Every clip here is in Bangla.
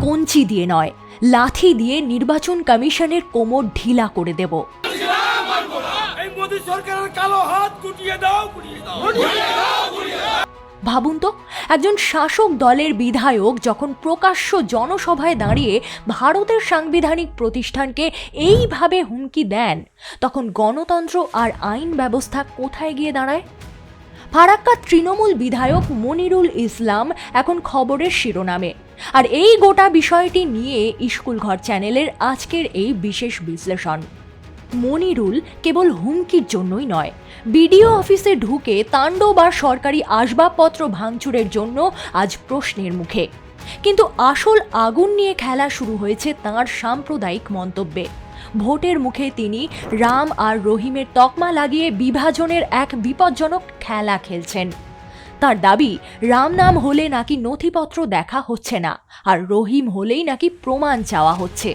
কঞ্চি দিয়ে নয়, লাঠি দিয়ে নির্বাচন কমিশনের কোমর ঢিলা করে দেব। ভাবুন তো, একজন শাসক দলের বিধায়ক যখন প্রকাশ্য জনসভায় দাঁড়িয়ে ভারতের সাংবিধানিক প্রতিষ্ঠানকে এইভাবে হুমকি দেন, তখন গণতন্ত্র আর আইন ব্যবস্থা কোথায় গিয়ে দাঁড়ায়? ফারাক্কার তৃণমূল বিধায়ক মনিরুল ইসলাম এখন খবরের শিরোনামে, আর এই গোটা বিষয়টি নিয়ে স্কুলঘর চ্যানেলের আজকের এই বিশেষ বিশ্লেষণ। মনিরুল কেবল হুমকির জন্যই নয়, বিডিও অফিসে ঢুকে তাণ্ডব আর সরকারি আসবাবপত্র ভাঙচুরের জন্য আজ প্রশ্নের মুখে। কিন্তু আসল আগুন নিয়ে খেলা শুরু হয়েছে তাঁর সাম্প্রদায়িক মন্তব্যে। ভোটের মুখে তিনি রাম আর রহিমের তকমা লাগিয়ে বিভাজনের এক বিপজ্জনক খেলা খেলছেন। তার দাবি, রাম নাম হলে নাকি নথিপত্র দেখা হচ্ছে না, আর রহিম হলেই নাকি প্রমাণ চাওয়া হচ্ছে।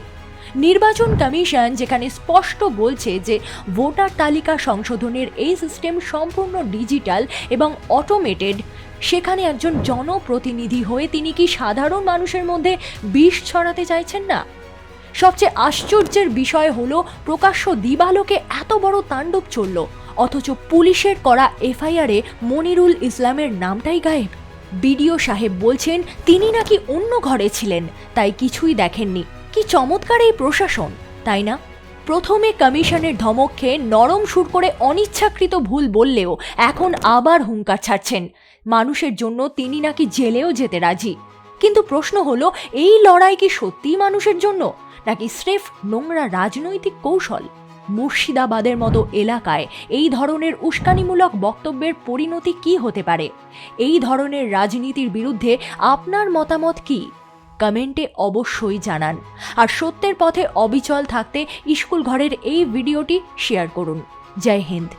নির্বাচন কমিশন যেখানে স্পষ্ট বলছে যে ভোটার তালিকা সংশোধনের এই সিস্টেম সম্পূর্ণ ডিজিটাল এবং অটোমেটেড, সেখানে একজন জনপ্রতিনিধি হয়ে তিনি কি সাধারণ মানুষের মধ্যে বিষ ছড়াতে চাইছেন না? সবচেয়ে আশ্চর্যের বিষয় হলো, প্রকাশ্য দিবালোকে এত বড় তাণ্ডব চলল, অথচ পুলিশের করা এফআইআরে মনিরুল ইসলামের নামটাই গায়েব। বিডিও সাহেব বলছেন তিনি নাকি অন্য ঘরে ছিলেন, তাই কিছুই দেখেননি। কি চমৎকার এই প্রশাসন, তাই না? প্রথমে কমিশনের ধমক খেয়ে নরম সুর করে অনিচ্ছাকৃত ভুল বললেও এখন আবার হুঙ্কার ছাড়ছেন মানুষের জন্য তিনি নাকি জেলেও যেতে রাজি। কিন্তু প্রশ্ন হলো, এই লড়াই কি সত্যিই মানুষের জন্য, নাকি স্রেফ নোংরা রাজনৈতিক কৌশল? মুর্শিদাবাদের মতো এলাকায় এই ধরনের উস্কানিমূলক বক্তব্যের পরিণতি কি হতে পারে? এই ধরনের রাজনীতির বিরুদ্ধে আপনার মতামত কি? কমেন্টে অবশ্যই জানান। আর সত্যের পথে অবিচল থাকতে স্কুল ঘরের এই ভিডিওটি শেয়ার করুন। জয় হিন্দ।